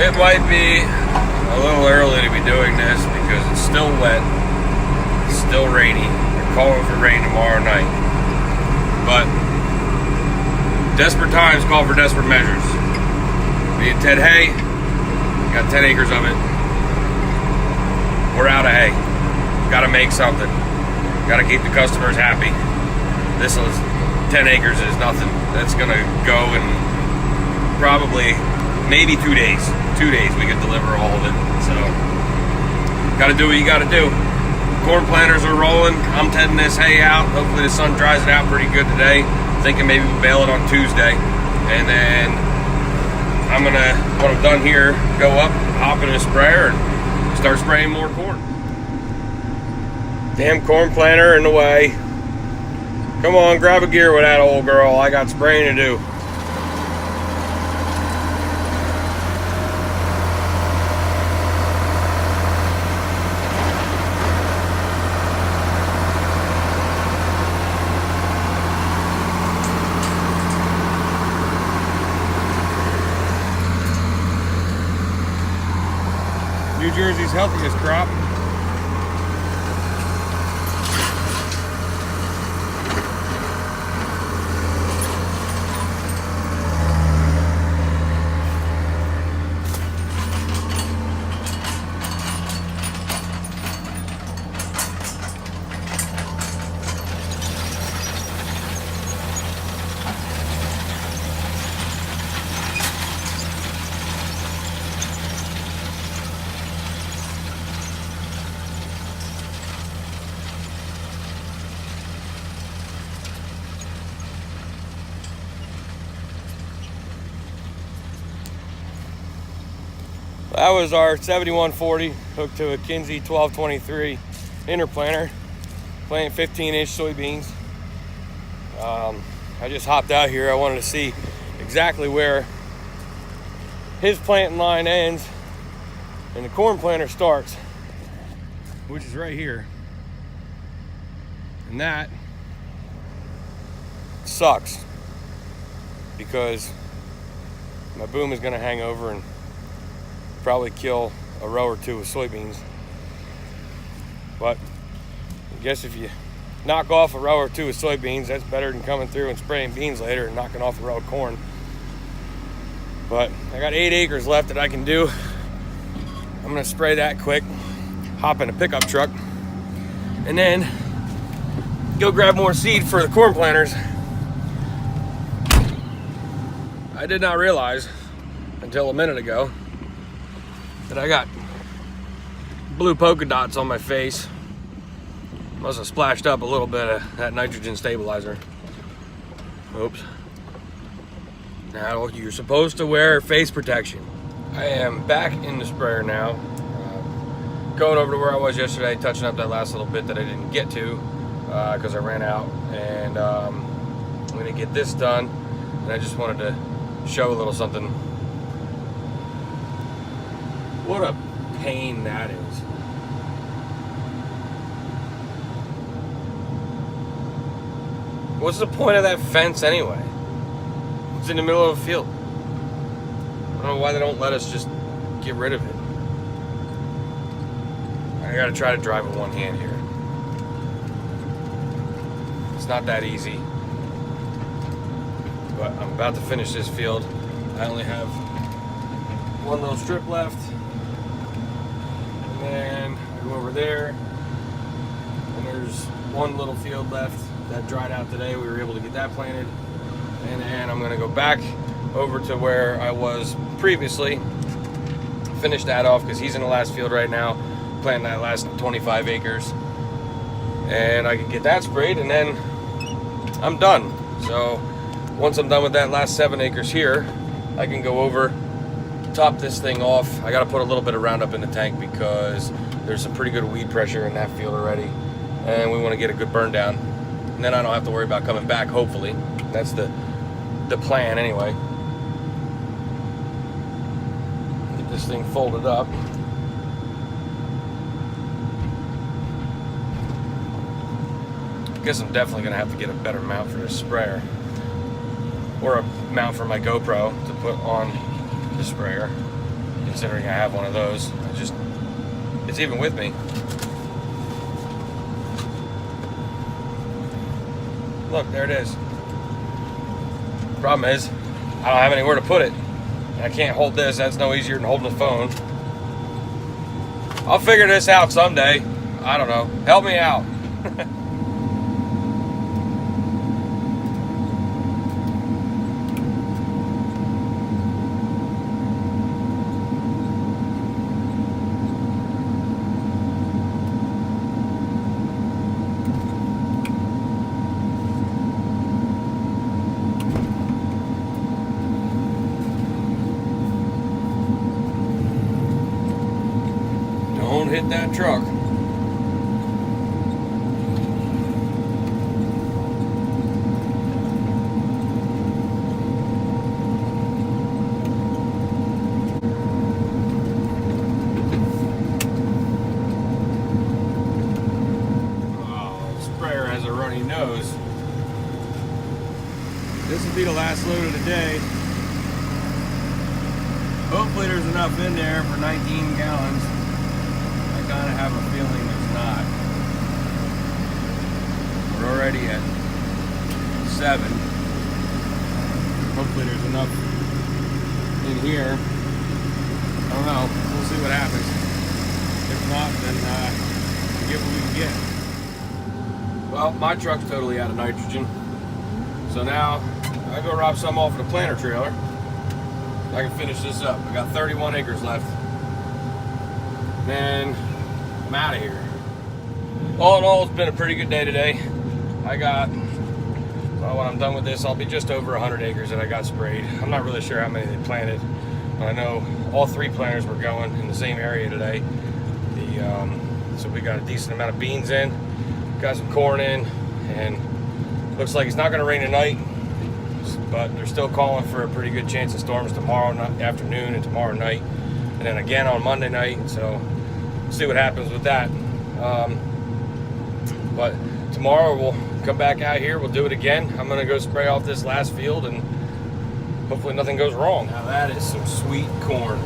It might be a little early to be doing this because it's still wet, it's still rainy. They're calling for rain tomorrow night. But desperate times call for desperate measures. Me and Ted Hay got 10 acres of it. We're out of hay. Got to make something. Got to keep the customers happy. This is 10 acres is nothing. That's gonna go in probably maybe 2 days. 2 days we can deliver all of it. So gotta do what you gotta do. Corn planters are rolling. I'm tedding this hay out. Hopefully the sun dries it out pretty good today. Thinking maybe we'll bale it on Tuesday. And then I'm gonna, when I'm done here, go up, hop in a sprayer and start spraying more corn. Damn corn planter in the way. Come on, grab a gear with that old girl. I got spraying to do. New Jersey's healthiest crop. That was our 7140 hooked to a Kinsey 1223 interplanter, planting 15-inch soybeans. I just hopped out here. I wanted to see exactly where his planting line ends and the corn planter starts, which is right here. And that sucks because my boom is going to hang over and probably kill a row or two of soybeans. But I guess if you knock off a row or two of soybeans, that's better than coming through and spraying beans later and knocking off a row of corn. But I got 8 acres left that I can do. I'm gonna spray that quick, hop in a pickup truck, and then go grab more seed for the corn planters. I did not realize until a minute ago that I got blue polka dots on my face. Must have splashed up a little bit of that nitrogen stabilizer. Oops. Now you're supposed to wear face protection. I am back in the sprayer now. Going over to where I was yesterday, touching up that last little bit that I didn't get to because I ran out. And I'm gonna get this done. And I just wanted to show a little something. What a pain that is. What's the point of that fence anyway? It's in the middle of a field. I don't know why they don't let us just get rid of it. I gotta try to drive with one hand here. It's not that easy. But I'm about to finish this field. I only have one little strip left. And I go over there, and there's one little field left that dried out today. We were able to get that planted. And then I'm gonna go back over to where I was previously, finish that off because he's in the last field right now, planting that last 25 acres. And I can get that sprayed and then I'm done. So once I'm done with that last 7 acres here, I can go over, top this thing off. I got to put a little bit of Roundup in the tank because there's some pretty good weed pressure in that field already, and we want to get a good burn down, and then I don't have to worry about coming back. Hopefully that's the plan anyway. Get this thing folded up. I guess I'm definitely gonna have to get a better mount for this sprayer, or a mount for my GoPro to put on the sprayer. considering I have one of those. It's even with me. Look, there it is. Problem is, I don't have anywhere to put it. And I can't hold this. That's no easier than holding the phone. I'll figure this out someday. I don't know. Help me out. Don't hit that truck. Nose. This will be the last load of the day. Hopefully there's enough in there for 19 gallons. I kind of have a feeling there's not. We're already at 7. Hopefully there's enough in here. I don't know. We'll see what happens. If not, then we get what we can get. Well, my truck's totally out of nitrogen. So now I go rob some off of the planter trailer. I can finish this up. I got 31 acres left. Then I'm out of here. All in all, it's been a pretty good day today. I got, well, when I'm done with this, I'll be just over 100 acres that I got sprayed. I'm not really sure how many they planted, but I know all 3 planters were going in the same area today. So we got a decent amount of beans in, got some corn in, and looks like it's not going to rain tonight, but they're still calling for a pretty good chance of storms tomorrow afternoon and tomorrow night, and then again on Monday night. So we'll see what happens with that. But tomorrow we'll come back out here, we'll do it again. I'm going to go spray off this last field and hopefully nothing goes wrong. Now that is some sweet corn.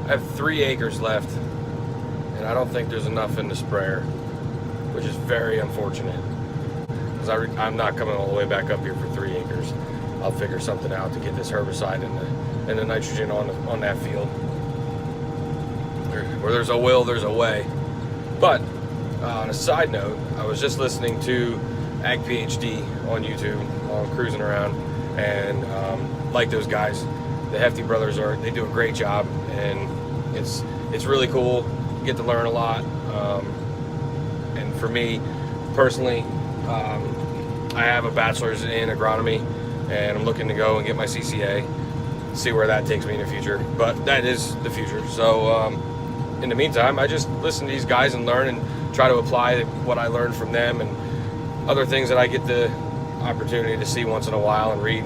I have 3 acres left, and I don't think there's enough in the sprayer, which is very unfortunate, because I'm not coming all the way back up here for 3 acres. I'll figure something out to get this herbicide and the nitrogen on that field. Where there's a will, there's a way. But on a side note, I was just listening to Ag PhD on YouTube while I'm cruising around, and like those guys, the Hefty brothers they do a great job, and it's really cool. You get to learn a lot. And for me personally, I have a bachelor's in agronomy, and I'm looking to go and get my CCA, see where that takes me in the future. But that is the future. So in the meantime, I just listen to these guys and learn and try to apply what I learned from them and other things that I get the opportunity to see once in a while and read.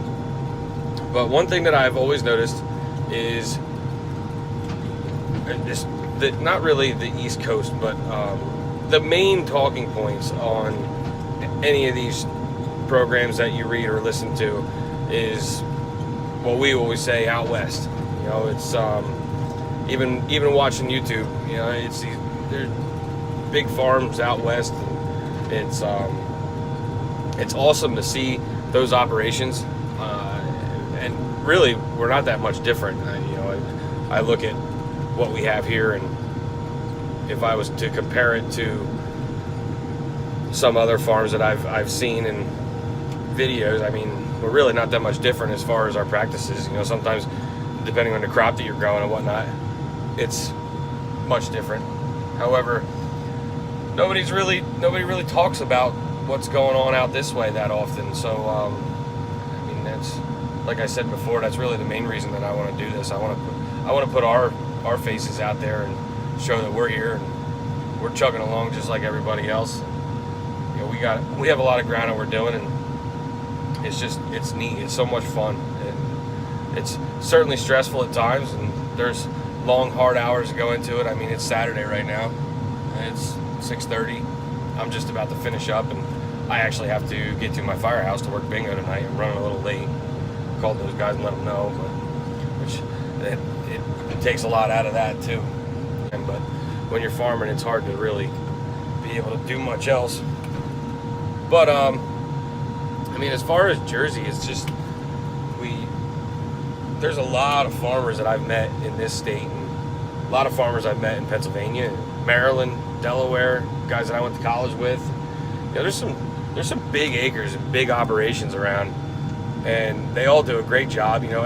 But one thing that I've always noticed is not really the East Coast, but the main talking points on any of these programs that you read or listen to is what we always say, out west. You know, it's even watching YouTube, you know, there's big farms out west, and it's awesome to see those operations. And really, we're not that much different. I look at what we have here, and if I was to compare it to some other farms that I've seen in videos, I mean, we're really not that much different as far as our practices. You know, sometimes depending on the crop that you're growing and whatnot, it's much different. However, nobody really talks about what's going on out this way that often. So I mean, that's, like I said before, that's really the main reason that I want to do this. I want to put our our faces out there and show that we're here and we're chugging along just like everybody else. You know, we have a lot of ground that we're doing, and it's neat. It's so much fun, and it's certainly stressful at times, and there's long, hard hours to go into it. I mean, it's Saturday right now, and it's 6:30. I'm just about to finish up, and I actually have to get to my firehouse to work bingo tonight. I'm running a little late. Called those guys and let them know, which it takes a lot out of that too. But when you're farming, it's hard to really be able to do much else. But I mean, as far as Jersey, it's just there's a lot of farmers that I've met in this state, and a lot of farmers I've met in Pennsylvania, Maryland, Delaware, guys that I went to college with. You know, there's some big acres and big operations around, and they all do a great job. You know,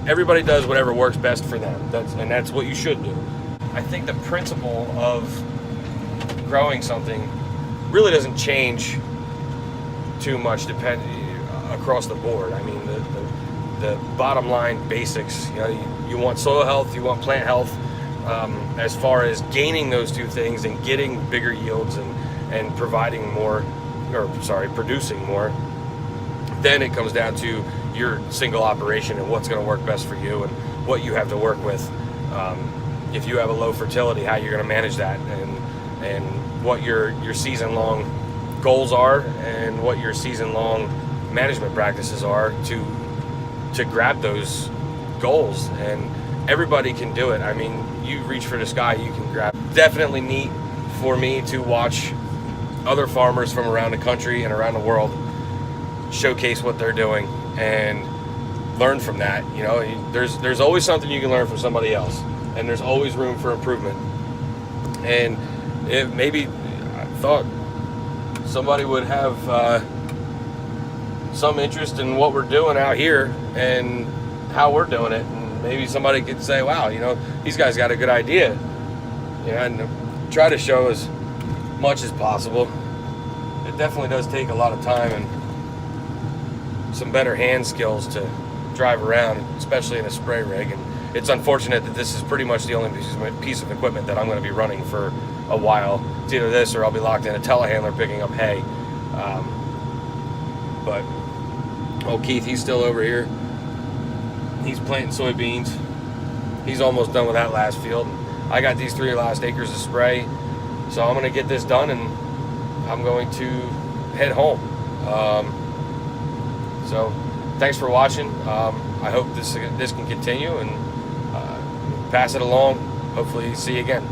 everybody does whatever works best for them. That's what you should do. I think the principle of growing something really doesn't change too much across the board. I mean, the bottom line basics. You know, you want soil health, you want plant health. As far as gaining those two things and getting bigger yields and producing more, then it comes down to your single operation and what's going to work best for you and what you have to work with. If you have a low fertility, how you're going to manage that, and what your season-long goals are, and what your season-long management practices are to grab those goals. And everybody can do it. I mean, you reach for the sky, you can grab. Definitely neat for me to watch other farmers from around the country and around the world showcase what they're doing and learn from that. You know, there's always something you can learn from somebody else, and there's always room for improvement. And maybe I thought somebody would have some interest in what we're doing out here and how we're doing it, and maybe somebody could say, wow, you know, these guys got a good idea. You know, and try to show as much as possible. It definitely does take a lot of time and some better hand skills to drive around, especially in a spray rig. And it's unfortunate that this is pretty much the only piece of equipment that I'm going to be running for a while. It's either this or I'll be locked in a telehandler picking up hay. But old Keith, he's still over here. He's planting soybeans. He's almost done with that last field. I got these 3 last acres to spray, so I'm going to get this done and I'm going to head home. So thanks for watching. I hope this can continue, and pass it along. Hopefully see you again.